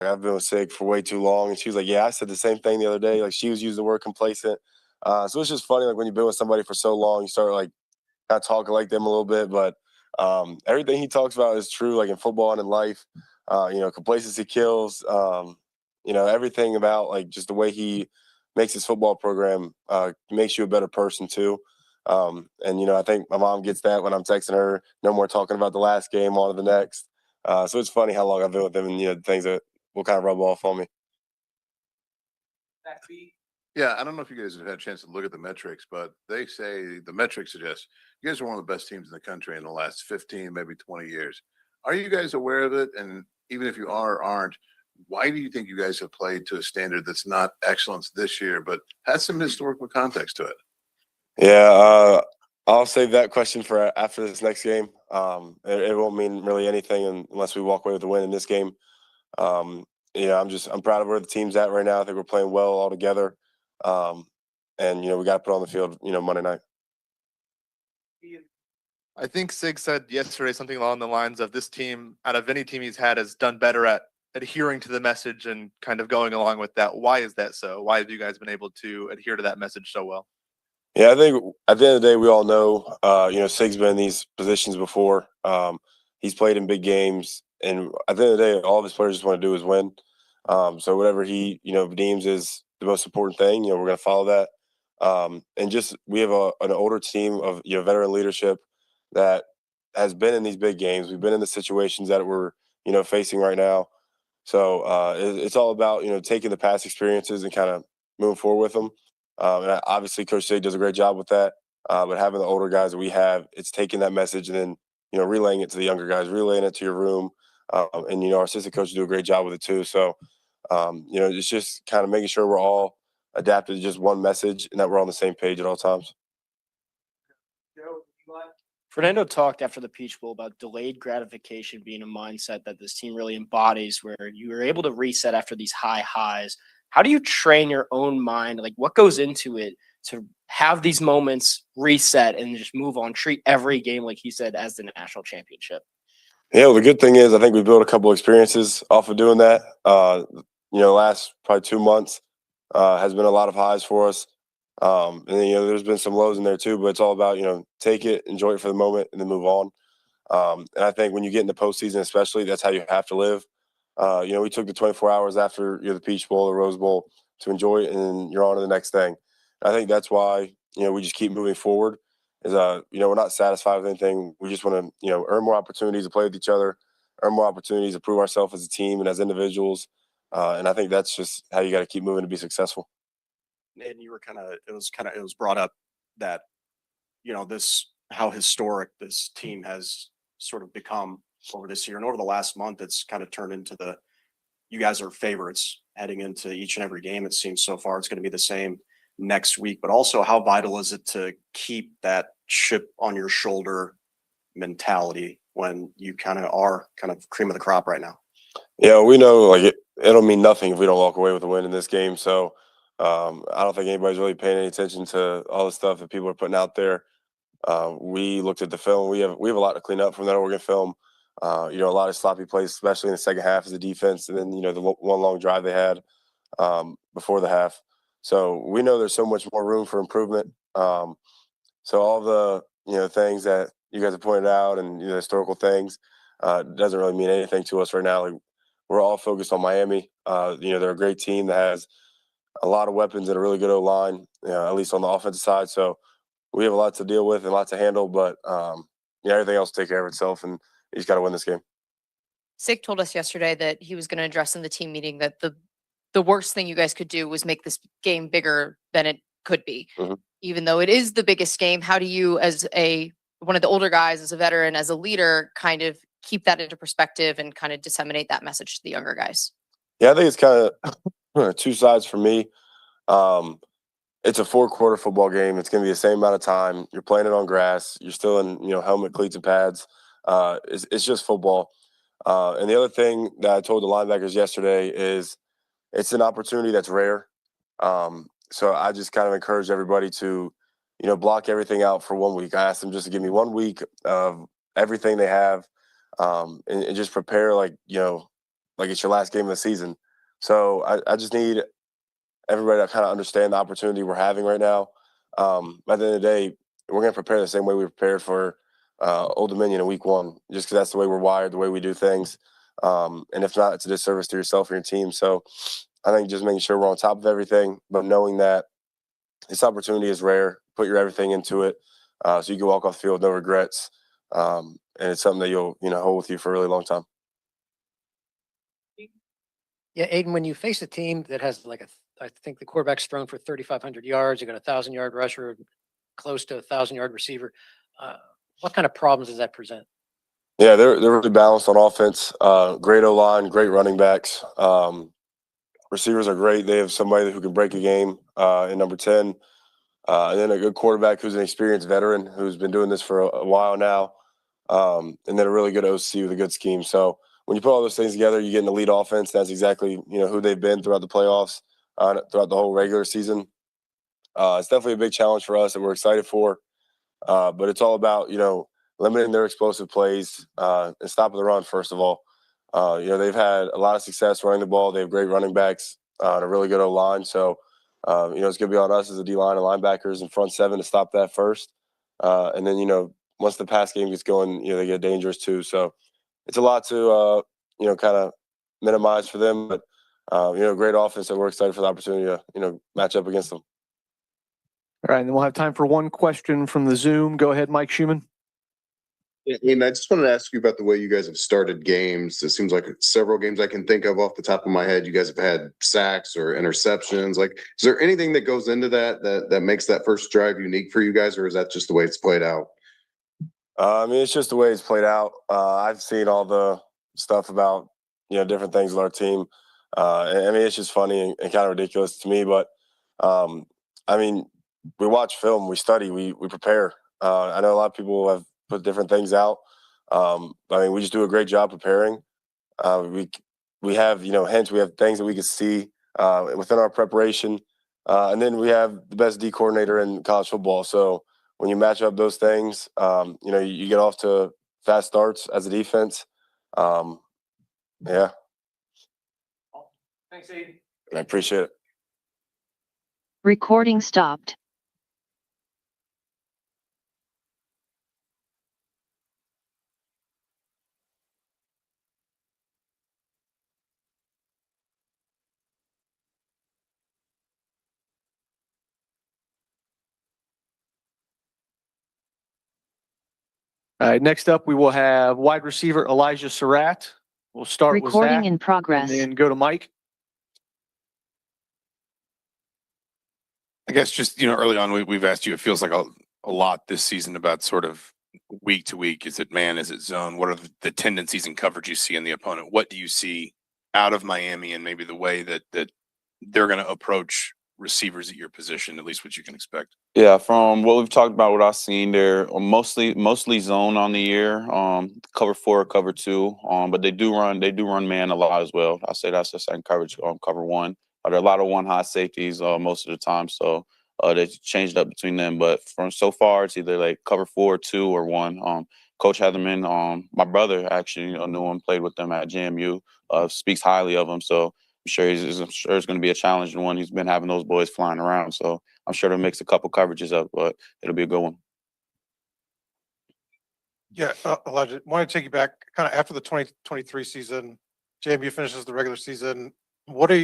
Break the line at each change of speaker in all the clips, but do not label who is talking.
I've been sick for way too long. And she was like, yeah, I said the same thing the other day. Like she was using the word complacent. So it's just funny. Like when you've been with somebody for so long, you start like not talking like them a little bit, but everything he talks about is true, like in football and in life. Complacency kills. Everything about like just the way he makes his football program makes you a better person too. I think my mom gets that when I'm texting her. No more talking about the last game, on to the next. So it's funny how long I've been with him, and things that will kind of rub off on me.
Yeah, I don't know if you guys have had a chance to look at the metrics, but they say the metrics suggest you guys are one of the best teams in the country in the last 15, maybe 20 years. Are you guys aware of it? And even if you are or aren't, why do you think you guys have played to a standard that's not excellence this year, but has some historical context to it?
Yeah, I'll save that question for after this next game. It won't mean really anything unless we walk away with a win in this game. Um, I'm proud of where the team's at right now. I think we're playing well all together. Um, we got to put on the field, Monday night.
I think Sig said yesterday something along the lines of this team, out of any team he's had, has done better at adhering to the message and kind of going along with that. Why is that so? Why have you guys been able to adhere to that message so well?
Yeah, I think at the end of the day, we all know, Sig's been in these positions before. He's played in big games, and at the end of the day, all of his players just want to do is win. So whatever he, deems is the most important thing, we're going to follow that. And just we have an older team of veteran leadership that has been in these big games. We've been in the situations that we're facing right now. So it's all about taking the past experiences and kind of moving forward with them. Obviously, Coach Sig does a great job with that. But having the older guys that we have, it's taking that message and then relaying it to the younger guys, relaying it to your room, and our assistant coaches do a great job with it too. So it's just kind of making sure we're all adapted to just one message and that we're on the same page at all times.
Fernando talked after the Peach Bowl about delayed gratification being a mindset that this team really embodies, where you were able to reset after these high highs. How do you train your own mind? Like, what goes into it to have these moments reset and just move on, treat every game, like he said, as the national championship?
Yeah, well, the good thing is I think we built a couple experiences off of doing that. Last probably 2 months has been a lot of highs for us. And then, there's been some lows in there too, but it's all about, take it, enjoy it for the moment, and then move on. And I think when you get in the postseason, especially, that's how you have to live. We took the 24 hours after the Peach Bowl, the Rose Bowl to enjoy it, and you're on to the next thing. I think that's why, we just keep moving forward. Is we're not satisfied with anything. We just want to, earn more opportunities to play with each other, earn more opportunities to prove ourselves as a team and as individuals. And I think that's just how you got to keep moving to be successful.
And it was brought up that, how historic this team has sort of become over this year. And over the last month, it's kind of turned into you guys are favorites heading into each and every game. It seems so far it's going to be the same next week, but also how vital is it to keep that chip on your shoulder mentality when you kind of cream of the crop right now?
Yeah, we know like it'll mean nothing if we don't walk away with a win in this game. So I don't think anybody's really paying any attention to all the stuff that people are putting out there. We looked at the film. We have a lot to clean up from that Oregon film. A lot of sloppy plays, especially in the second half as a defense, and then the one long drive they had before the half. So we know there's so much more room for improvement. So all the things that you guys have pointed out and historical things doesn't really mean anything to us right now. Like, we're all focused on Miami. They're a great team that has a lot of weapons and a really good O-line, at least on the offensive side. So we have a lot to deal with and a lot to handle, but everything else will take care of itself, and you just got to win this game.
Sig told us yesterday that he was going to address in the team meeting that the worst thing you guys could do was make this game bigger than it could be.
Mm-hmm.
Even though it is the biggest game, how do you, as one of the older guys, as a veteran, as a leader, kind of keep that into perspective and kind of disseminate that message to the younger guys?
Yeah, I think it's kind of two sides for me. It's a 4-quarter football game. It's going to be the same amount of time. You're playing it on grass. You're still in, helmet, cleats, and pads. It's just football. And the other thing that I told the linebackers yesterday is it's an opportunity that's rare. So I just kind of encourage everybody to, block everything out for 1 week. I asked them just to give me 1 week of everything they have, and just prepare like like it's your last game of the season. So I just need everybody to kind of understand the opportunity we're having right now. At the end of the day, we're going to prepare the same way we prepared for Old Dominion in week 1, just because that's the way we're wired, the way we do things. And if not, it's a disservice to yourself and your team. So I think just making sure we're on top of everything, but knowing that this opportunity is rare, put your everything into it, so you can walk off the field with no regrets. And it's something that you'll hold with you for a really long time.
Yeah, Aiden, when you face a team that has I think the quarterback's thrown for 3,500 yards, you got a 1,000-yard rusher, close to a 1,000-yard receiver. What kind of problems does that present?
Yeah, they're really balanced on offense. Great O-line, great running backs. Receivers are great. They have somebody who can break a game in number 10. And then a good quarterback who's an experienced veteran who's been doing this for a while now. And then a really good OC with a good scheme. So when you put all those things together, you get an elite offense. That's exactly who they've been throughout the playoffs, throughout the whole regular season. It's definitely a big challenge for us that we're excited for. But it's all about limiting their explosive plays and stopping the run. First of all, they've had a lot of success running the ball. They have great running backs and a really good O line. So it's going to be on us as a D line and linebackers and front seven to stop that first. And then once the pass game gets going, they get dangerous too. So it's a lot to kind of minimize for them. But great offense, and we're excited for the opportunity to match up against them.
All right, and then we'll have time for one question from the Zoom. Go ahead, Mike Schumann.
Yeah, and I just wanted to ask you about the way you guys have started games. It seems like several games I can think of off the top of my head, you guys have had sacks or interceptions. Like, is there anything that goes into that makes that first drive unique for you guys, or is that just the way it's played out?
It's just the way it's played out. I've seen all the stuff about different things with our team. It's just funny and kind of ridiculous to me. But we watch film, we study, we prepare. I know a lot of people have put different things out. We just do a great job preparing. We have hints, we have things that we can see within our preparation, and then we have the best D coordinator in college football. So when you match up those things, you get off to fast starts as a defense. Yeah.
Thanks, Aiden.
I appreciate it.
Recording stopped.
All right, next up, we will have wide receiver Elijah Surratt. We'll start with
Recording
Zach
in progress.
and then go to Mike.
I guess just, early on, we've asked you, it feels like a lot this season about sort of week to week. Is it man? Is it zone? What are the tendencies and coverage you see in the opponent? What do you see out of Miami and maybe the way that they're going to approach receivers at your position, at least what you can expect?
Yeah, from what we've talked about, what I've seen, they're mostly zone on the year, cover 4, cover 2, but they do run man a lot as well. I say that's the second coverage, cover 1. There are a lot of 1 high safeties most of the time, so they changed up between them. But from so far, it's either like cover 4, 2, or 1. Coach had them in. My brother actually knew him, played with them at JMU. Speaks highly of him, so I'm sure it's going to be a challenging one. He's been having those boys flying around, so I'm sure they'll mix a couple coverages up, but it'll be a good one.
Yeah, Elijah, want to take you back kind of after the 2023 season. JMU finishes the regular season. What are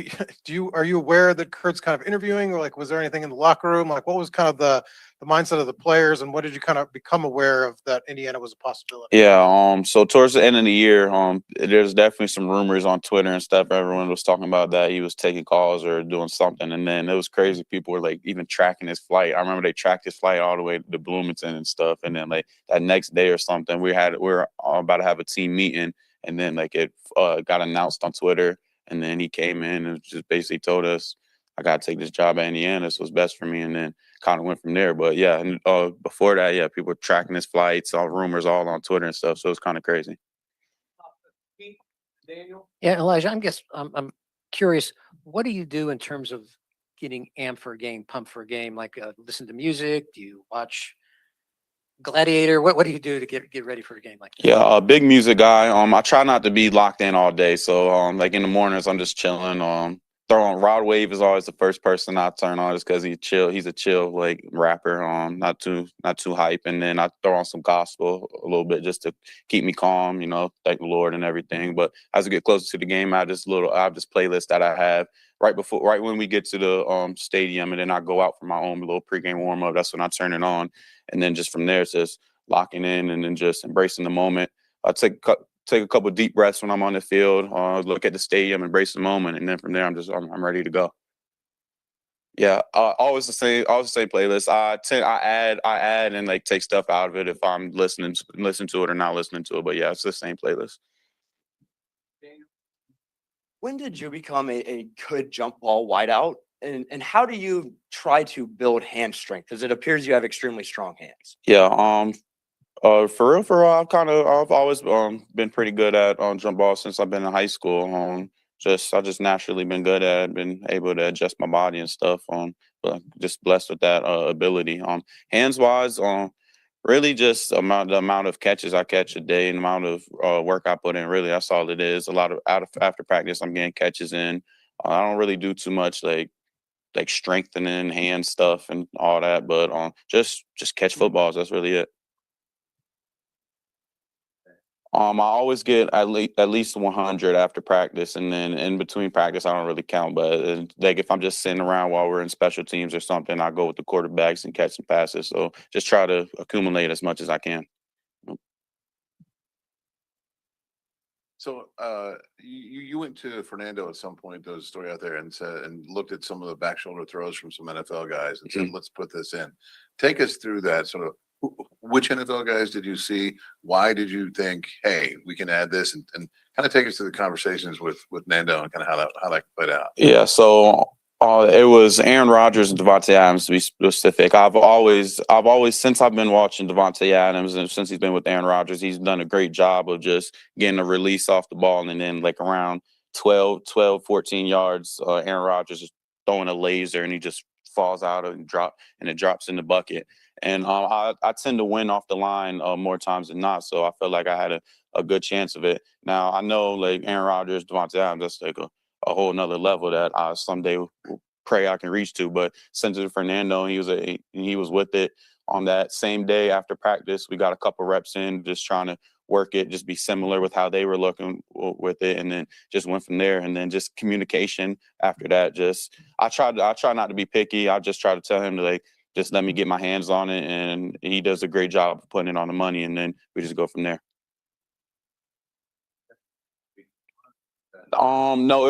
you aware that Kurt's kind of interviewing, or like was there anything in the locker room? Like what was kind of the mindset of the players, and what did you kind of become aware of that Indiana was a possibility?
Yeah, so towards the end of the year, there's definitely some rumors on Twitter and stuff. Everyone was talking about that he was taking calls or doing something, and then it was crazy. People were like even tracking his flight. I remember they tracked his flight all the way to Bloomington and stuff, and then like that next day or something, we were about to have a team meeting, and then like it got announced on Twitter. And then he came in and just basically told us, I got to take this job at Indiana. This was best for me. And then kind of went from there. But yeah, and before that, yeah, people were tracking his flights, all rumors all on Twitter and stuff. So it's kind of crazy.
Daniel? Yeah, Elijah, I'm curious, what do you do in terms of getting amped for a game, pumped for a game? Like listen to music? Do you watch Gladiator? What do you do to get ready for a game like that?
Yeah, a big music guy. I try not to be locked in all day. So like in the mornings I'm just chilling. Throwing Rod Wave is always the first person I turn on just because he's chill. He's a chill like rapper. Not too hype. And then I throw on some gospel a little bit just to keep me calm, thank the Lord and everything. But as we get closer to the game, I have this playlist that I have right when we get to the stadium, and then I go out for my own little pregame warm up. That's when I turn it on. And then just from there it's just locking in and then just embracing the moment. I take a couple deep breaths when I'm on the field, look at the stadium, embrace the moment, and then from there I'm ready to go. Yeah, always the same playlist. I add and like take stuff out of it if I'm listening to it or not listening to it. But yeah, it's the same playlist.
When did you become a good jump ball wideout? And how do you try to build hand strength? Because it appears you have extremely strong hands.
Yeah, for real, I've always been pretty good at jump ball since I've been in high school. I just naturally been good at it, been able to adjust my body and stuff. But just blessed with that ability. Hands wise, really just the amount of catches I catch a day and the amount of work I put in. Really, that's all it is. A lot of after practice, I'm getting catches in. I don't really do too much like strengthening hand stuff and all that, but just catch footballs. That's really it. I always get at least 100 after practice, and then in between practice, I don't really count. But like if I'm just sitting around while we're in special teams or something, I go with the quarterbacks and catch some passes. So just try to accumulate as much as I can.
So you went to Fernando at some point. There was a story out there and said and looked at some of the back shoulder throws from some NFL guys and said, "Let's put this in." Take us through that sort of. Which NFL guys did you see? Why did you think, hey, we can add this, and kind of take us to the conversations with Nando and kind of how that played out?
Yeah, so it was Aaron Rodgers and Devontae Adams to be specific. I've always since I've been watching Devontae Adams and since he's been with Aaron Rodgers, he's done a great job of just getting a release off the ball, and then like around 14 yards, Aaron Rodgers is throwing a laser and he just falls out and it drops in the bucket. And I tend to win off the line more times than not, so I felt like I had a good chance of it. Now I know like Aaron Rodgers, Devontae Adams, that's like a whole nother level that I someday will pray I can reach to. But since it's Fernando, he was with it on that same day after practice. We got a couple reps in, just trying to work it, just be similar with how they were looking with it, and then just went from there. And then just communication after that. I try not to be picky. I just try to tell him to like just let me get my hands on it, and he does a great job of putting it on the money, and then we just go from there. No,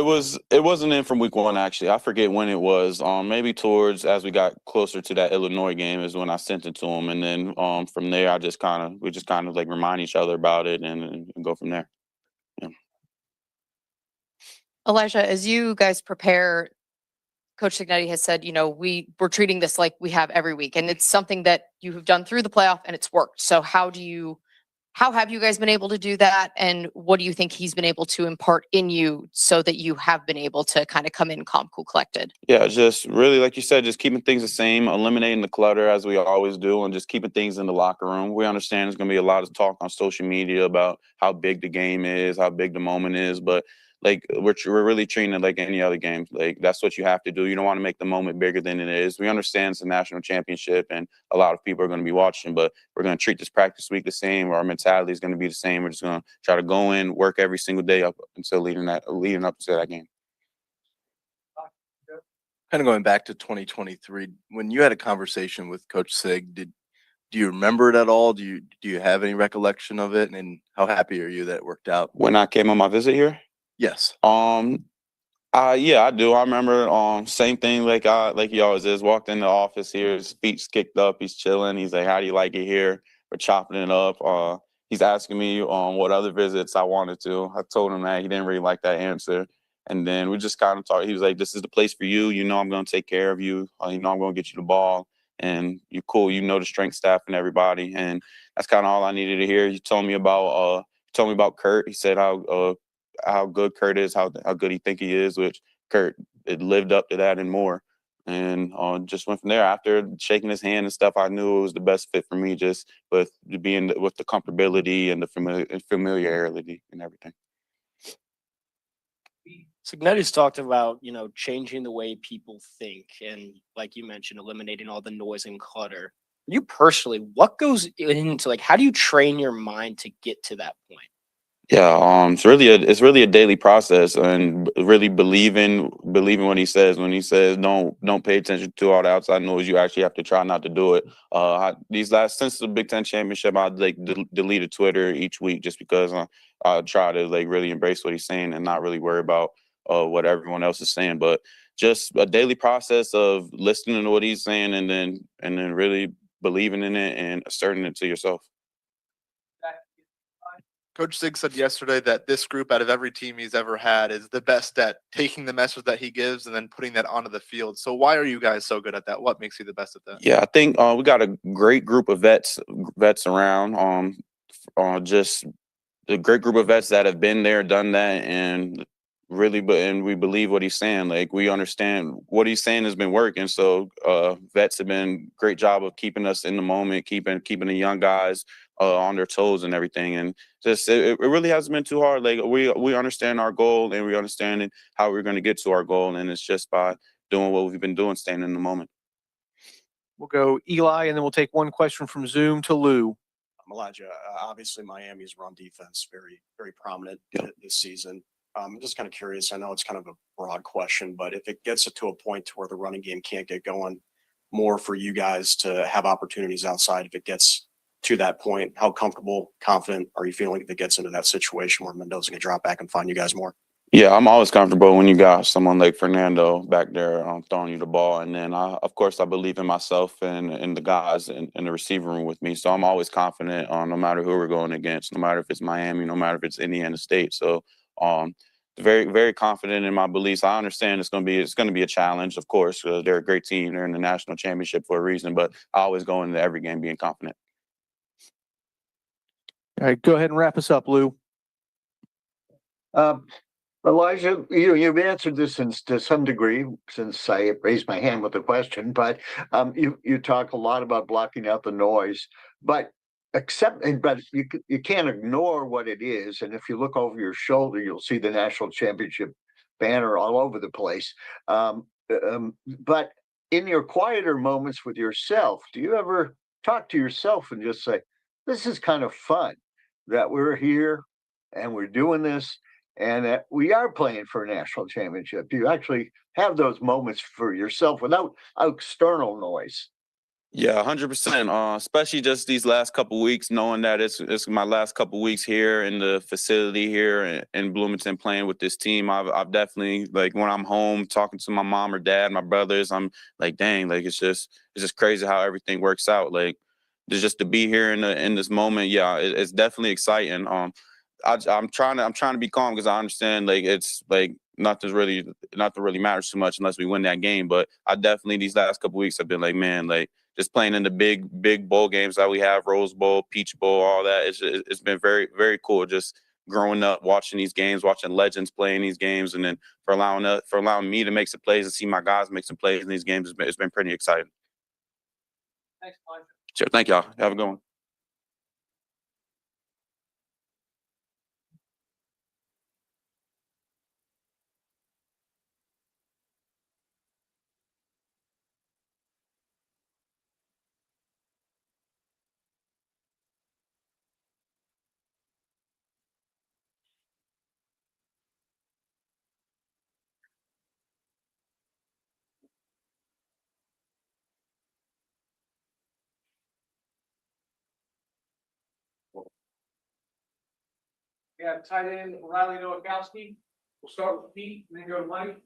it wasn't in from week one actually. I forget when it was. Maybe towards as we got closer to that Illinois game is when I sent it to him, and then from there we just kind of like remind each other about it and go from there. Yeah.
Elijah, as you guys prepare, Coach Signetti has said, we're treating this like we have every week, and it's something that you have done through the playoff and it's worked. So how have you guys been able to do that? And what do you think he's been able to impart in you so that you have been able to kind of come in calm, cool, collected?
Yeah, just really, like you said, just keeping things the same, eliminating the clutter as we always do, and just keeping things in the locker room. We understand there's going to be a lot of talk on social media about how big the game is, how big the moment is, but like we're really treating it like any other game. Like that's what you have to do. You don't want to make the moment bigger than it is. We understand it's a national championship and a lot of people are going to be watching, but we're going to treat this practice week the same. Our mentality is going to be the same. We're just going to try to go in, work every single day up until leading up to that game.
Kind of going back to 2023, when you had a conversation with Coach Sig, do you remember it at all? Do you have any recollection of it? And how happy are you that it worked out?
When I came on my visit here?
Yes.
Yeah, I do. I remember same thing like he always is. Walked in the office here, his feet's kicked up, he's chilling. He's like, "How do you like it here?" We're chopping it up. He's asking me what other visits I wanted to. I told him that he didn't really like that answer. And then we just kind of talked. He was like, "This is the place for you. I'm going to take care of you. I'm going to get you the ball. And you're cool. The strength staff and everybody." And that's kind of all I needed to hear. He told me about Kurt. He said how good Kurt is, how good he think he is, which Kurt, it lived up to that and more. and just went from there. After shaking his hand and stuff, I knew it was the best fit for me, just with being with the comfortability and the familiarity and everything.
Signetti's talked about, changing the way people think and, like you mentioned, eliminating all the noise and clutter. You personally, what goes into how do you train your mind to get to that point?
Yeah, it's really a daily process, and really believing what he says. When he says don't pay attention to all the outside noise, you actually have to try not to do it. Since the Big Ten championship, I deleted Twitter each week just because I try to really embrace what he's saying and not really worry about what everyone else is saying. But just a daily process of listening to what he's saying and then really believing in it and asserting it to yourself.
Coach Sig said yesterday that this group, out of every team he's ever had, is the best at taking the message that he gives and then putting that onto the field. So why are you guys so good at that? What makes you the best at that?
Yeah, I think we got a great group of vets around. Just a great group of vets that have been there, done that, and really, and we believe what he's saying. We understand what he's saying has been working. So vets have been great job of keeping us in the moment, keeping the young guys on their toes and everything. And just it really hasn't been too hard. We understand our goal and we understand how we're going to get to our goal, and it's just by doing what we've been doing, staying in the moment.
We'll go Eli, and then we'll take one question from Zoom to Lou.
Elijah, obviously Miami's run defense very, very prominent this season. I'm just kind of curious. I know it's kind of a broad question, but if it gets it to a point to where the running game can't get going more for you guys to have opportunities outside, if it gets to that point, how comfortable, confident are you feeling if it gets into that situation where Mendoza can drop back and find you guys more?
Yeah, I'm always comfortable when you got someone like Fernando back there throwing you the ball. And then, of course, I believe in myself and the guys in the receiver room with me. So I'm always confident no matter who we're going against, no matter if it's Miami, no matter if it's Indiana State. So very, very confident in my beliefs. I understand it's going to be a challenge, of course. They're a great team. They're in the national championship for a reason. But I always go into every game being confident.
All right, go ahead and wrap us up, Lou.
Elijah, you've answered this to some degree since I raised my hand with the question, but you talk a lot about blocking out the noise, but you can't ignore what it is. And if you look over your shoulder, you'll see the national championship banner all over the place. But in your quieter moments with yourself, do you ever talk to yourself and just say, this is kind of fun that we're here and we're doing this and that we are playing for a national championship? You actually have those moments for yourself without external noise.
Yeah, 100%. Especially just these last couple weeks, knowing that it's my last couple weeks here in the facility here in Bloomington playing with this team. I've definitely, when I'm home talking to my mom or dad, my brothers, I'm like, dang, it's just crazy how everything works out. Just to be here in this moment, yeah, it's definitely exciting. I'm trying to be calm because I understand it's nothing really matters too much unless we win that game. But I definitely these last couple weeks have been man, just playing in the big bowl games that we have, Rose Bowl, Peach Bowl, all that. It's been very, very cool just growing up, watching these games, watching legends playing these games, and then for allowing me to make some plays and see my guys make some plays in these games. It's been pretty exciting.
Thanks, Mike.
Sure, thank y'all. Have a good one.
We have tight end Riley Nowakowski. We'll start with Pete and then go to Mike.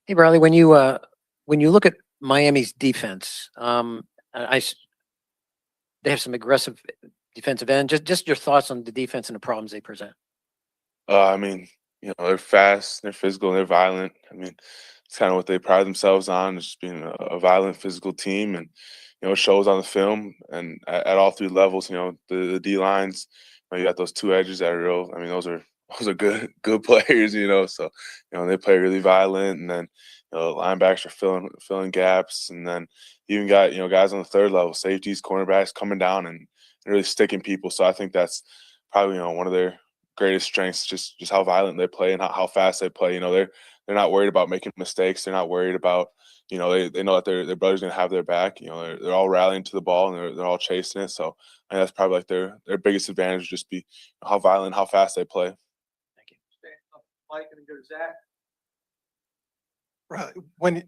Hey, Riley, when you look at Miami's defense, they have some aggressive defensive end. Just your thoughts on the defense and the problems they present.
They're fast, they're physical, they're violent. It's kind of what they pride themselves on, is just being a violent, physical team, and it shows on the film and at all three levels. The D lines, you got those two edges that are real. Those are those are good players, so they play really violent, and then linebackers are filling gaps, and then you even got guys on the third level, safeties, cornerbacks coming down and really sticking people. So I think that's probably one of their greatest strengths, just how violent they play and how fast they play. They're not worried about making mistakes. They're not worried about they know that their brother's gonna have their back. They're all rallying to the ball, and they're all chasing it. So I think that's probably like their biggest advantage, just be how violent, how fast they play.
Mike, and go to Zach.
Right. When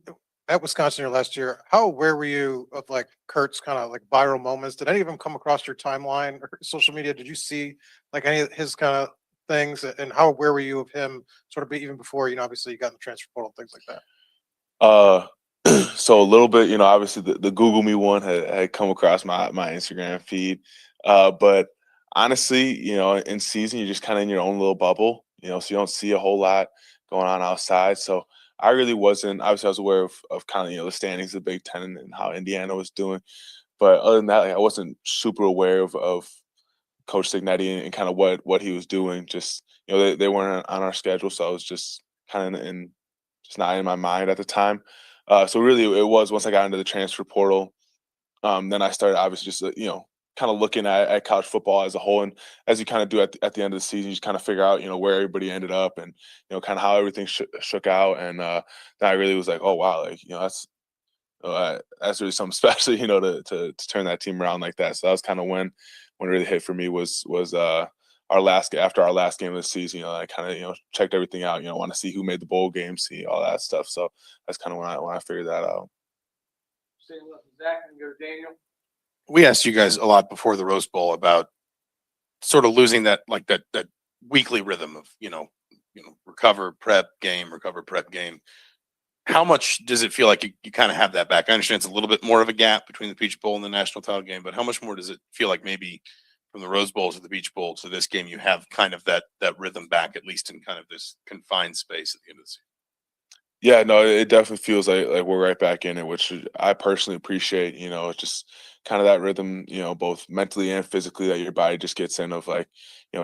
at Wisconsin last year, how aware were you of like Kurt's kind of like viral moments? Did any of them come across your timeline or social media? Did you see like any of his kind of things? And how aware were you of him sort of even before, obviously you got in the transfer portal, things like that?
So a little bit, obviously the Google Me one had come across my Instagram feed. But honestly, in season, you're just kind of in your own little bubble, so you don't see a whole lot going on outside. So I really wasn't, obviously I was aware of kind of, the standings of the Big Ten and how Indiana was doing. But other than that, like, I wasn't super aware of Coach Signetti and kind of what he was doing. Just, they weren't on our schedule. So I was just kind of just not in my mind at the time. So really, it was once I got into the transfer portal, then I started obviously just kind of looking at college football as a whole, and as you kind of do at the end of the season, you just kind of figure out where everybody ended up, and kind of how everything shook out, and then I really was like, oh wow, like that's really something special, to turn that team around like that. So that was kind of when it really hit for me was after our last game of the season. I kind of checked everything out. Want to see who made the bowl game, see all that stuff. So that's kind of when I figured that out.
Zach, and go to Daniel.
We asked you guys a lot before the Rose Bowl about sort of losing that weekly rhythm of recover prep game. How much does it feel like you kind of have that back? I understand it's a little bit more of a gap between the Peach Bowl and the national title game, but how much more does it feel like maybe from the Rose Bowl to the Peach Bowl to this game you have kind of that rhythm back, at least in kind of this confined space at the end of the season?
Yeah, no, it definitely feels like we're right back in it, which I personally appreciate. It's just kind of that rhythm, both mentally and physically that your body just gets in of like,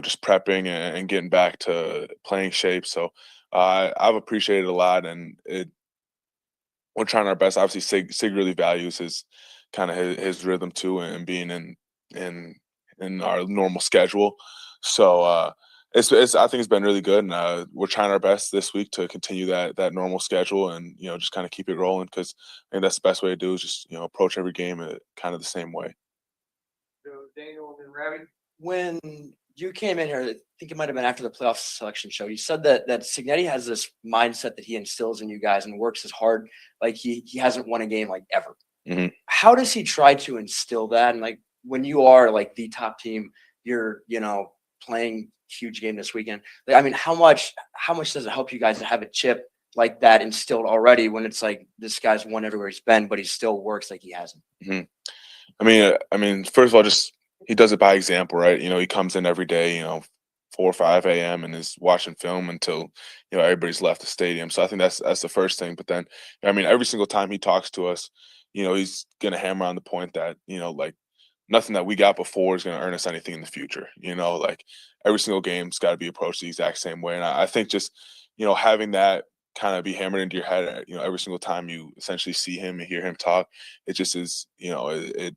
just prepping and getting back to playing shape. So I've appreciated it a lot, and we're trying our best. Obviously, Sig really values his kind of his rhythm too, and being in our normal schedule. So it's I think it's been really good, and we're trying our best this week to continue that normal schedule, and just kind of keep it rolling, because I think that's the best way to do is just approach every game kind of the same way.
So Daniel and then Ravi.
When you came in here, I think it might have been after the playoff selection show, you said that Signetti has this mindset that he instills in you guys and works as hard like he hasn't won a game like ever.
Mm-hmm.
How does he try to instill that? And like when you are like the top team, you're playing huge game this weekend. I mean, how much does it help you guys to have a chip like that instilled already when it's like this guy's won everywhere he's been, but he still works like he hasn't?
Mm-hmm. I mean, first of all, just he does it by example, right? He comes in every day, 4 or 5 a.m. and is watching film until everybody's left the stadium. So I think that's the first thing. But then, I mean, every single time he talks to us, he's gonna hammer on the point that like nothing that we got before is gonna earn us anything in the future. Like every single game's got to be approached the exact same way. And I think just having that kind of be hammered into your head, every single time you essentially see him and hear him talk, it just is, it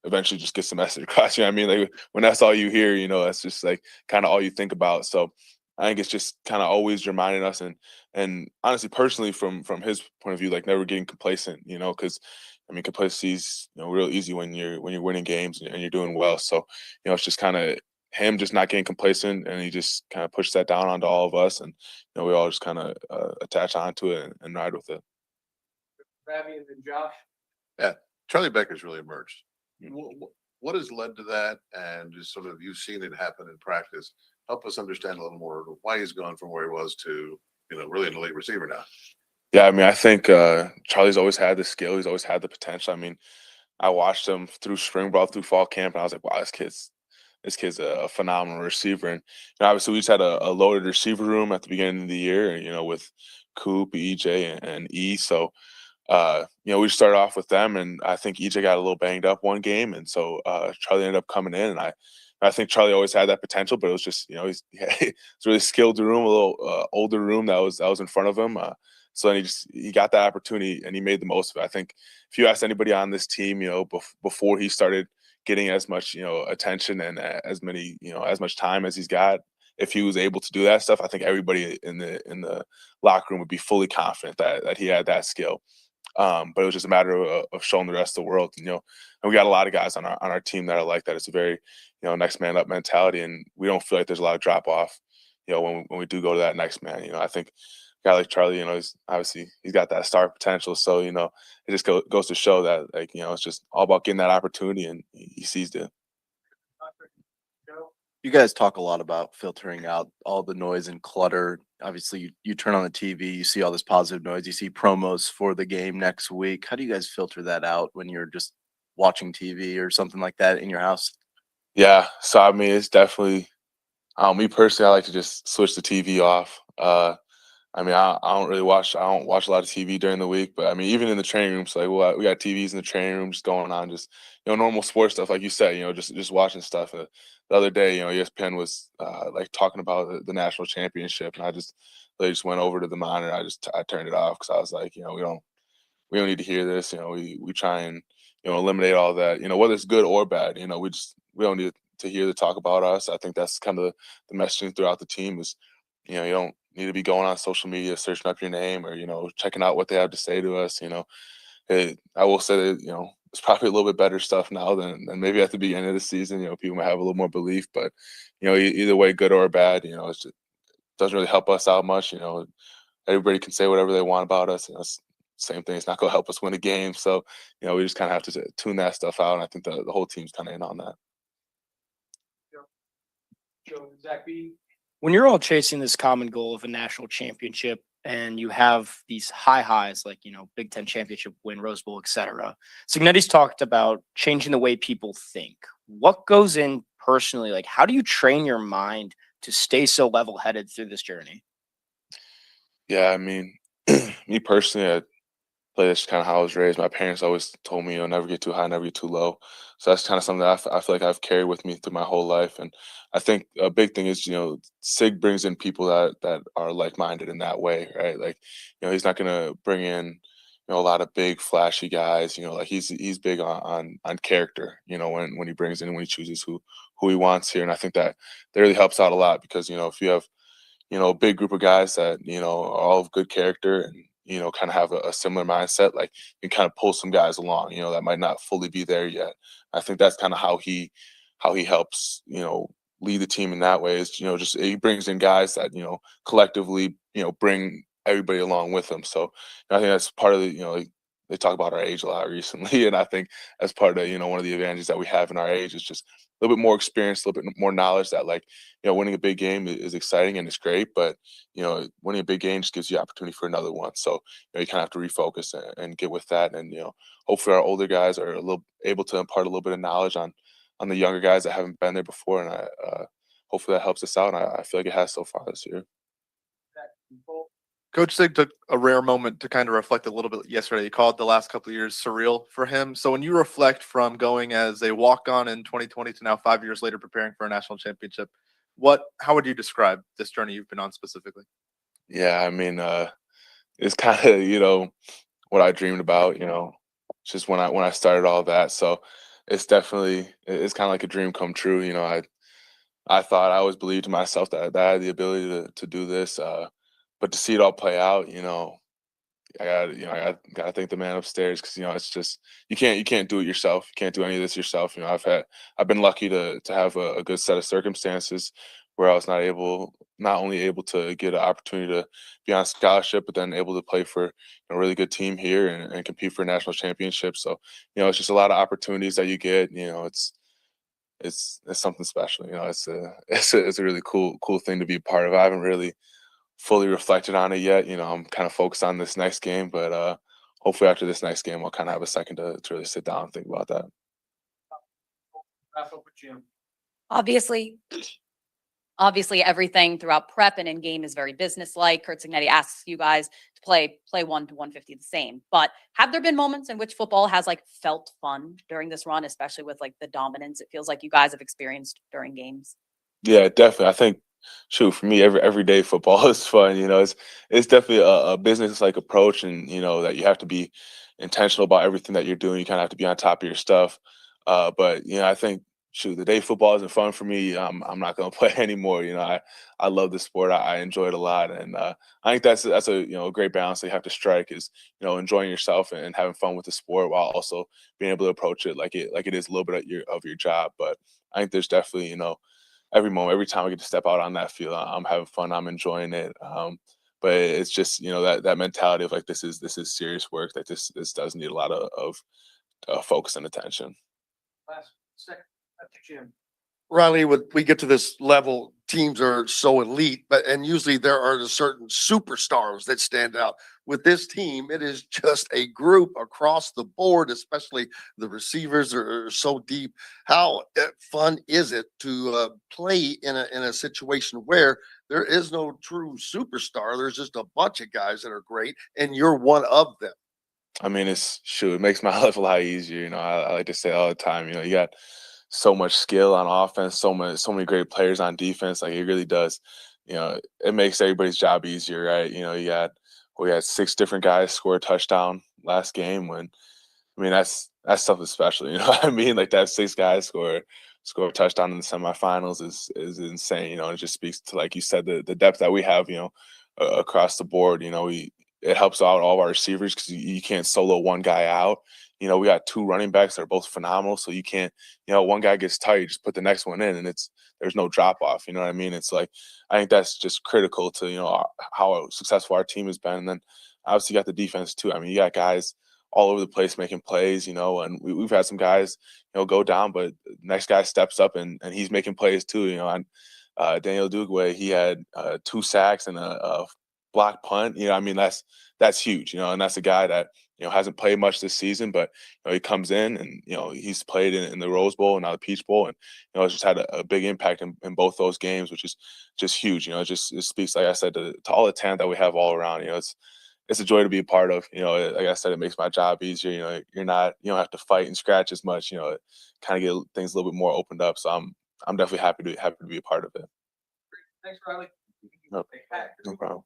eventually just gets the message across. I mean, like when that's all you hear, that's just like kind of all you think about. So I think it's just kind of always reminding us, and honestly, personally, from his point of view, like never getting complacent, because I mean, complacency is real easy when you're winning games and you're doing well. So it's just kind of him just not getting complacent, and he just kind of pushed that down onto all of us, and we all just kind of attach onto it and ride with it.
Ravi and then Josh.
Yeah, Charlie Becker's really emerged. What has led to that, and just sort of you've seen it happen in practice? Help us understand a little more why he's gone from where he was to really an elite receiver now.
Yeah, I mean, I think Charlie's always had the skill. He's always had the potential. I mean, I watched him through spring ball, through fall camp, and I was like, wow, this kid's a phenomenal receiver. And obviously, we just had a loaded receiver room at the beginning of the year, with Coop, EJ, and E. So we started off with them, and I think EJ got a little banged up one game, and so Charlie ended up coming in, and I think Charlie always had that potential, but it was just, you know, he's it's a really skilled room, a little older room that was in front of him. So then he got that opportunity and he made the most of it. I think if you ask anybody on this team, you know, before he started getting as much, you know, attention and as many, you know, as much time as he's got, if he was able to do that stuff, I think everybody in the locker room would be fully confident that he had that skill. But it was just a matter of showing the rest of the world, you know. And we got a lot of guys on our team that are like that. It's a very, you know, next man up mentality, and we don't feel like there's a lot of drop off, you know, when we do go to that next man. You know, I think a guy like Charlie, you know, he's got that star potential. So, you know, it just goes to show that, like, you know, it's just all about getting that opportunity, and he seized it.
You guys talk a lot about filtering out all the noise and clutter. Obviously, you turn on the TV, you see all this positive noise, you see promos for the game next week. How do you guys filter that out when you're just watching TV or something like that in your house?
Yeah. So I mean, it's definitely me personally. I like to just switch the TV off. I mean, I don't really watch. I don't watch a lot of TV during the week, but I mean, even in the training rooms, like we got TVs in the training room just going on, just, you know, normal sports stuff, like you said, you know, just watching stuff. The other day, you know, ESPN was like talking about the national championship, and they just went over to the monitor. I turned it off because I was like, you know, we don't need to hear this. You know, we try and, you know, eliminate all that. You know, whether it's good or bad. You know, we don't need to hear the talk about us. I think that's kind of the messaging throughout the team is, you know, you don't need to be going on social media searching up your name, or, you know, checking out what they have to say to us. You know, I will say that, you know, it's probably a little bit better stuff now than maybe at the beginning of the season. You know, people might have a little more belief, but, you know, either way, good or bad, you know, it doesn't really help us out much. You know, everybody can say whatever they want about us. You know, same thing. It's not going to help us win a game. So, you know, we just kind of have to tune that stuff out. And I think the whole team's kind of in on that.
When you're all chasing this common goal of a national championship and you have these high highs like, you know, Big Ten championship win, Rose Bowl, etc. Signetti's talked about changing the way people think. What goes in personally? Like, how do you train your mind to stay so level headed through this journey?
Yeah, I mean, me personally, that's kind of how I was raised. My parents always told me, you know, never get too high, never get too low. So that's kind of something that I feel like I've carried with me through my whole life. And I think a big thing is, you know, Sig brings in people that are like-minded in that way, right? Like, you know, he's not going to bring in, you know, a lot of big flashy guys. You know, like he's big on character. You know, when he brings in, when he chooses who he wants here. And I think that really helps out a lot because, you know, if you have, you know, a big group of guys that, you know, are all of good character and, you know, kind of have a similar mindset, like you can kind of pull some guys along, you know, that might not fully be there yet. I think that's kind of how he helps, you know, lead the team in that way is, you know, just he brings in guys that, you know, collectively, you know, bring everybody along with them. So I think that's part of the, you know, like, they talk about our age a lot recently. And I think that's part of, you know, one of the advantages that we have in our age is just a little bit more experience, a little bit more knowledge that, like, you know, winning a big game is exciting and it's great, but, you know, winning a big game just gives you opportunity for another one. So, you know, you kind of have to refocus and get with that. And, you know, hopefully our older guys are a little able to impart a little bit of knowledge on the younger guys that haven't been there before. And hopefully that helps us out. And I feel like it has so far this year.
Coach Sig took a rare moment to kind of reflect a little bit yesterday. He called the last couple of years surreal for him. So when you reflect from going as a walk-on in 2020 to now 5 years later preparing for a national championship, how would you describe this journey you've been on specifically?
Yeah, I mean, it's kind of, you know, what I dreamed about, you know, just when I started all that. So it's definitely it's kind of like a dream come true. You know, I thought I always believed in myself that I had the ability to do this. But to see it all play out, you know, I gotta thank the man upstairs because, you know, it's just you can't do it yourself. You can't do any of this yourself. You know, I've been lucky to have a good set of circumstances where I was not only able to get an opportunity to be on scholarship, but then able to play for a really good team here and compete for a national championship. So, you know, it's just a lot of opportunities that you get. You know, it's something special. You know, it's a really cool thing to be a part of. I haven't really fully reflected on it yet. You know, I'm kind of focused on this next game, but hopefully after this next game, I'll kind of have a second to really sit down and think about that.
Obviously, Obviously, everything throughout prep and in game is very businesslike. Kurt Cignetti asks you guys to play 1 to 150 the same. But have there been moments in which football has like felt fun during this run, especially with like the dominance it feels like you guys have experienced during games?
Yeah, definitely. I think, shoot, for me, everyday football is fun. It's definitely a business like approach, and that you have to be intentional about everything that you're doing. You kind of have to be on top of your stuff. But I think, shoot, the day football isn't fun for me, I'm not going to play anymore. I love the sport. I enjoy it a lot, and I think that's a great balance that you have to strike is enjoying yourself and having fun with the sport while also being able to approach it like it is a little bit of your job. But I think there's definitely every moment, every time I get to step out on that field, I'm having fun. I'm enjoying it. But it's just that mentality of like this is serious work. That this does need a lot of focus and attention.
Last second, Jim.
Riley, when we get to this level, teams are so elite, and usually there are certain superstars that stand out. With this team, it is just a group across the board, especially the receivers are so deep. How fun is it to play in a situation where there is no true superstar? There's just a bunch of guys that are great, and you're one of them.
I mean, it makes my life a lot easier. I like to say all the time, you got so much skill on offense, so many great players on defense. Like it really does, it makes everybody's job easier, right? We had 6 different guys score a touchdown last game that's something special. You know what I mean? Like that 6 guys score a touchdown in the semifinals is insane. It just speaks to, like you said, the depth that we have, across the board. It helps out all of our receivers because you can't solo one guy out. We got 2 running backs that are both phenomenal. So you can't, one guy gets tired, you just put the next one in and there's no drop off. You know what I mean? It's like, I think that's just critical to, how successful our team has been. And then obviously you got the defense too. I mean, you got guys all over the place making plays, and we've had some guys, go down, but the next guy steps up and he's making plays too. And Daniel Dugway, he had 2 sacks and a block punt. That's huge, and that's a guy that, hasn't played much this season, but he comes in and he's played in the Rose Bowl and now the Peach Bowl, and it's just had a big impact in both those games, which is just huge. It speaks, like I said, to all the talent that we have all around. It's a joy to be a part of. Like I said, it makes my job easier. You don't have to fight and scratch as much. It kind of get things a little bit more opened up. So I'm definitely happy to be a part of it.
Thanks, Riley.
No problem.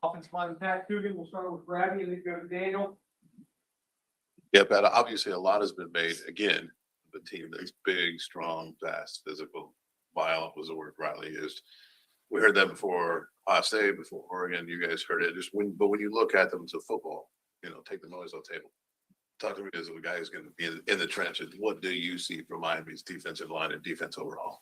Offensive line, Pat Coogan. We'll start with Brady and then go to Daniel.
Yeah, Pat, obviously a lot has been made again. The team that's big, strong, fast, physical, violent was the word Riley used. We heard that before Ohio State, before Oregon. You guys heard it. But when you look at them, it's a football. Take the noise off the table. Talk to me as a guy who's going to be in the trenches. What do you see from Miami's defensive line and defense overall?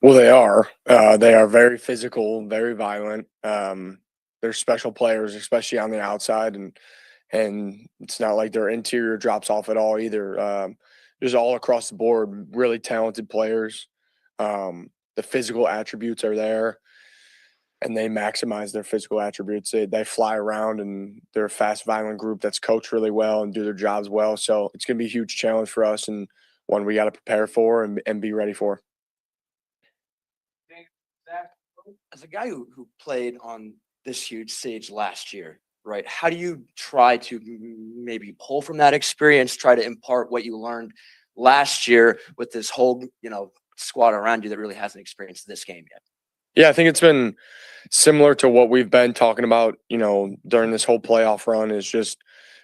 Well, they are. They are very physical, very violent. They're special players, especially on the outside, and it's not like their interior drops off at all either. Just all across the board, really talented players. The physical attributes are there, and they maximize their physical attributes. They fly around, and they're a fast, violent group that's coached really well and do their jobs well. So it's going to be a huge challenge for us, and one we got to prepare for and be ready for.
As a guy who played on this huge stage last year, right? How do you try to maybe pull from that experience, try to impart what you learned last year with this whole, squad around you that really hasn't experienced this game yet?
Yeah, I think it's been similar to what we've been talking about, during this whole playoff run, is just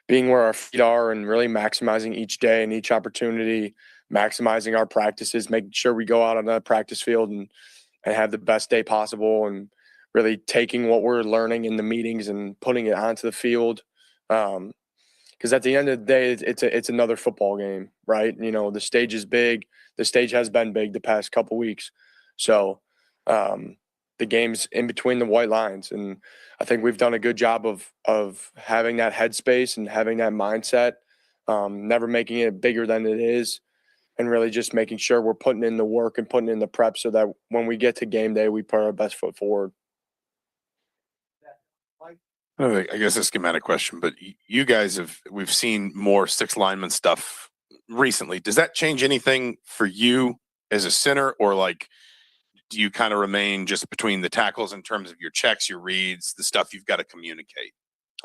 being where our feet are and really maximizing each day and each opportunity, maximizing our practices, making sure we go out on the practice field and have the best day possible, and really taking what we're learning in the meetings and putting it onto the field. Because at the end of the day, it's another football game, right? The stage is big. The stage has been big the past couple weeks. So the game's in between the white lines. And I think we've done a good job of having that headspace and having that mindset
never making it bigger than it is, and really just making sure we're putting in the work and putting in the prep so that when we get to game day, we put our best foot forward.
I guess a schematic question, but you guys we've seen more six lineman stuff recently. Does that change anything for you as a center, or like, do you kind of remain just between the tackles in terms of your checks, your reads, the stuff you've got to communicate?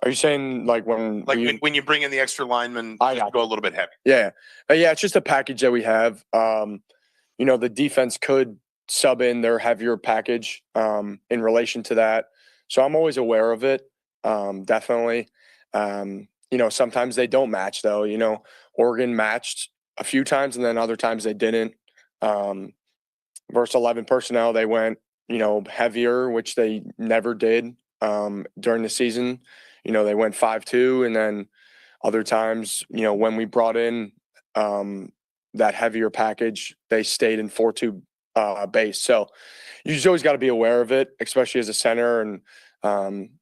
Are you saying like when
when you bring in the extra lineman,
I
just go a little bit heavy?
Yeah. Yeah, it's just a package that we have. The defense could sub in their heavier package in relation to that. So I'm always aware of it. Definitely. Sometimes they don't match though. Oregon matched a few times and then other times they didn't. Versus 11 personnel, they went, heavier, which they never did during the season. They went 5-2, and then other times, when we brought in that heavier package, they stayed in 4-2 base. So you just always got to be aware of it, especially as a center, and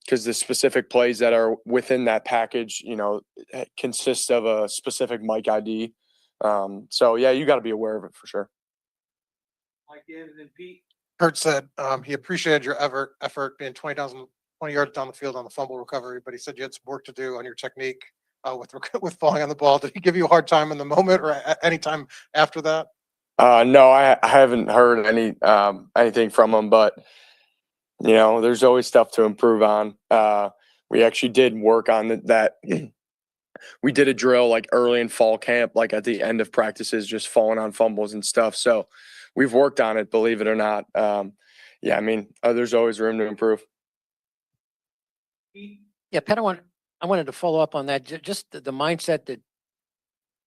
because the specific plays that are within that package, consist of a specific mic ID. So yeah, you got to be aware of it for sure.
Kurt said he appreciated your effort being 20 yards down the field on the fumble recovery, but he said you had some work to do on your technique with falling on the ball. Did he give you a hard time in the moment or any time after that?
No, I haven't heard anything from him, but there's always stuff to improve on. We actually did work on that. We did a drill like early in fall camp, like at the end of practices, just falling on fumbles and stuff. So we've worked on it, believe it or not. There's always room to improve.
Yeah, Pat, I wanted to follow up on that. Just the mindset that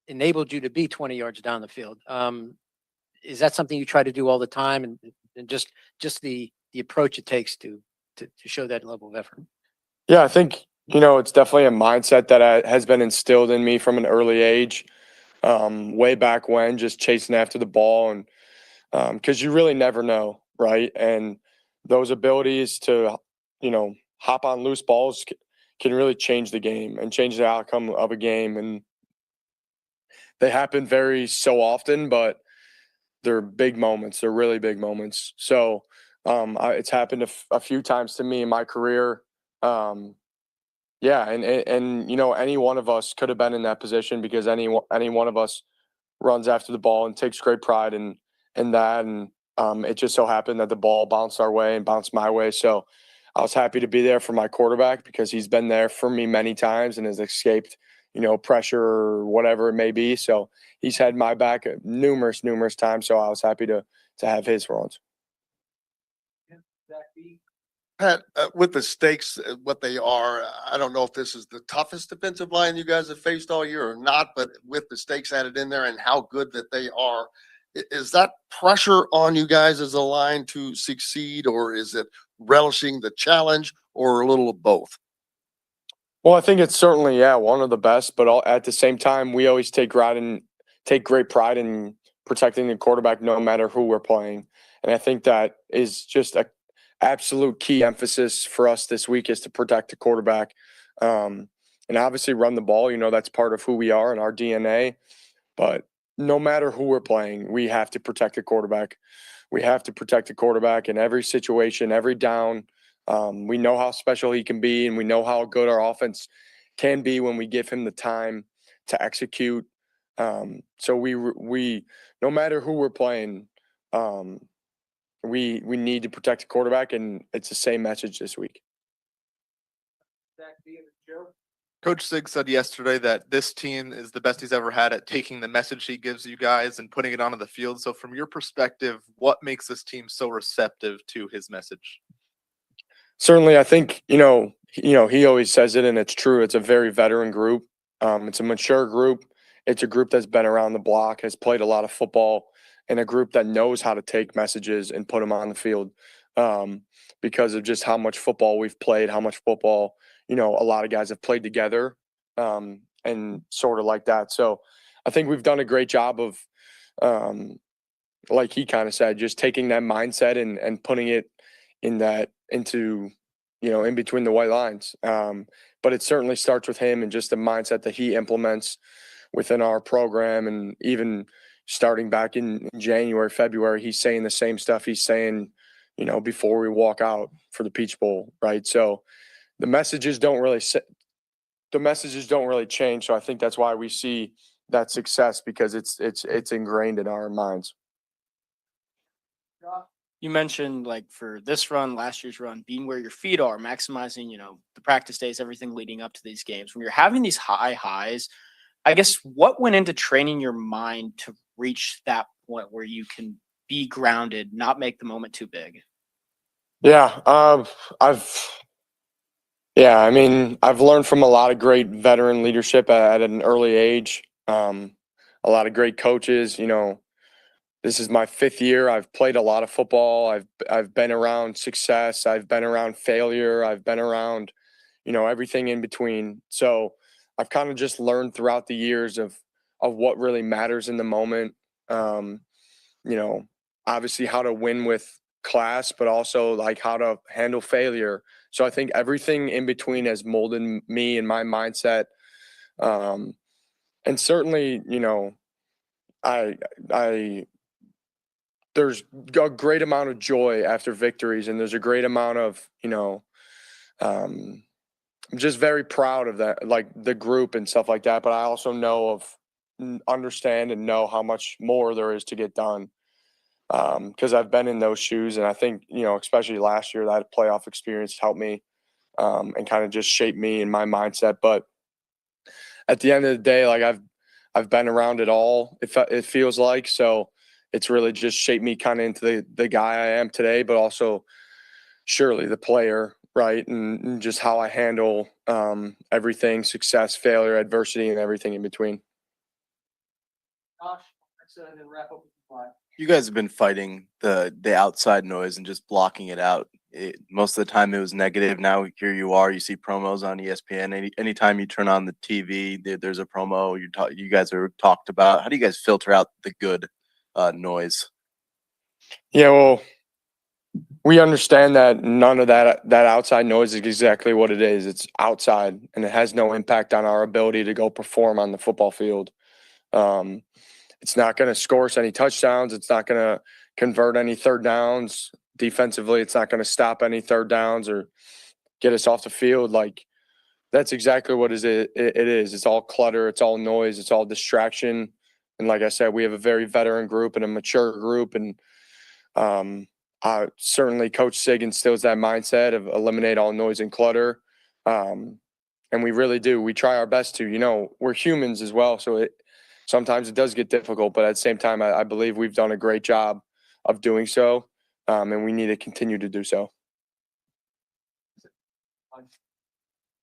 enabled you to be 20 yards down the field. Is that something you try to do all the time, and just the approach it takes to show that level of effort?
Yeah, I think, it's definitely a mindset that has been instilled in me from an early age, way back when, just chasing after the ball, and because you really never know, right? And those abilities to, hop on loose balls can really change the game and change the outcome of a game. And they happen so often, but they're big moments. They're really big moments. So it's happened a few times to me in my career. Yeah, and any one of us could have been in that position because any one of us runs after the ball and takes great pride in that. And it just so happened that the ball bounced our way and bounced my way. So I was happy to be there for my quarterback because he's been there for me many times and has escaped, pressure or whatever it may be. So he's had my back numerous times. So I was happy to have his runs.
Pat, with the stakes, what they are, I don't know if this is the toughest defensive line you guys have faced all year or not, but with the stakes added in there and how good that they are, is that pressure on you guys as a line to succeed, or is it relishing the challenge, or a little of both?
Well, I think it's certainly, one of the best, but at the same time, we always take great pride in protecting the quarterback no matter who we're playing. And I think that is just a absolute key emphasis for us this week is to protect the quarterback, and obviously run the ball. That's part of who we are and our DNA. But no matter who we're playing, we have to protect the quarterback. We have to protect the quarterback in every situation, every down. We know how special he can be, and we know how good our offense can be when we give him the time to execute. So we no matter who we're playing, we need to protect the quarterback, and it's the same message this week.
Coach Sig said yesterday that this team is the best he's ever had at taking the message he gives you guys and putting it onto the field. So from your perspective, what makes this team so receptive to his message?
Certainly, I think, he always says it, and it's true. It's a very veteran group. It's a mature group. It's a group that's been around the block, has played a lot of football, and a group that knows how to take messages and put them on the field because of just how much football we've played, how much football, a lot of guys have played together and sort of like that. So I think we've done a great job of, like he kind of said, just taking that mindset and putting it into, in between the white lines. But it certainly starts with him and just the mindset that he implements within our program, and even starting back in January, February, he's saying the same stuff he's saying, before we walk out for the Peach Bowl, right? So the messages don't really change. So I think that's why we see that success, because it's ingrained in our minds.
You mentioned, like, for this run, last year's run, being where your feet are, maximizing, the practice days, everything leading up to these games. When you're having these high highs, I guess what went into training your mind to reach that point where you can be grounded, not make the moment too big?
Yeah, I've learned from a lot of great veteran leadership at an early age. A lot of great coaches. This is my 5th year. I've played a lot of football. I've been around success. I've been around failure. I've been around, everything in between. So I've kind of just learned throughout the years of what really matters in the moment. Obviously how to win with class, but also like how to handle failure. So I think everything in between has molded me and my mindset. And certainly, there's a great amount of joy after victories, and there's a great amount of, I'm just very proud of that, like the group and stuff like that. But I also understand and know how much more there is to get done. Because I've been in those shoes, and I think, especially last year, that playoff experience helped me and kind of just shaped me and my mindset. But at the end of the day, like I've been around it all. It feels like so. It's really just shaped me kind of into the guy I am today, but also surely the player, right? And just how I handle everything, success, failure, adversity, and everything in between.
Josh, and then wrap up with the slide.
You guys have been fighting the outside noise and just blocking it out. Most of the time it was negative. Now here you are. You see promos on ESPN. Anytime you turn on the TV, there's a promo. You guys are talked about. How do you guys filter out the good noise?
Yeah, well, we understand that none of that outside noise is exactly what it is. It's outside, and it has no impact on our ability to go perform on the football field. It's not going to score us any touchdowns. It's not going to convert any third downs. Defensively, it's not going to stop any third downs or get us off the field. Like, that's exactly what it is. It's all clutter. It's all noise. It's all distraction. And like I said, we have a very veteran group and a mature group. And certainly Coach Sig instills that mindset of eliminate all noise and clutter. And we really do. We try our best to. We're humans as well. So sometimes it does get difficult. But at the same time, I believe we've done a great job of doing so. And we need to continue to do so.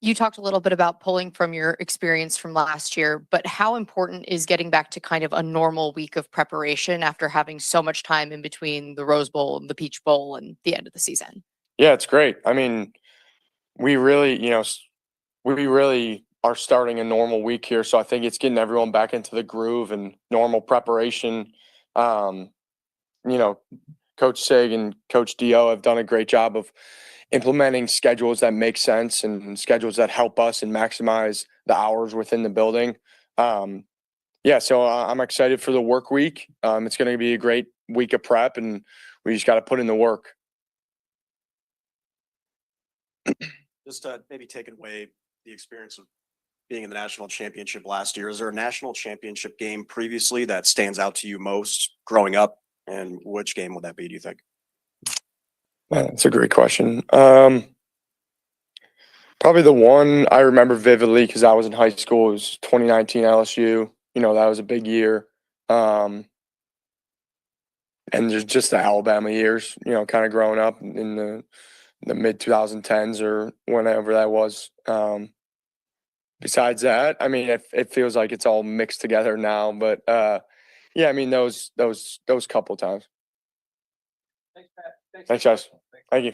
You talked a little bit about pulling from your experience from last year, but how important is getting back to kind of a normal week of preparation after having so much time in between the Rose Bowl and the Peach Bowl and the end of the season?
Yeah, it's great. I mean, we really are starting a normal week here. So I think it's getting everyone back into the groove and normal preparation. Coach Sig and Coach Dio have done a great job of implementing schedules that make sense and schedules that help us and maximize the hours within the building. So I'm excited for the work week. It's going to be a great week of prep, and we just got to put in the work.
Just maybe taking away the experience of being in the national championship last year, is there a national championship game previously that stands out to you most growing up? And which game would that be, do you think?
That's a great question. Probably the one I remember vividly because I was in high school was 2019 LSU. That was a big year. And there's just the Alabama years, kind of growing up in the mid 2010s or whenever that was. Besides that, I mean, it feels like it's all mixed together now, but those couple times.
Thanks, Pat.
Thanks, guys. Thank you.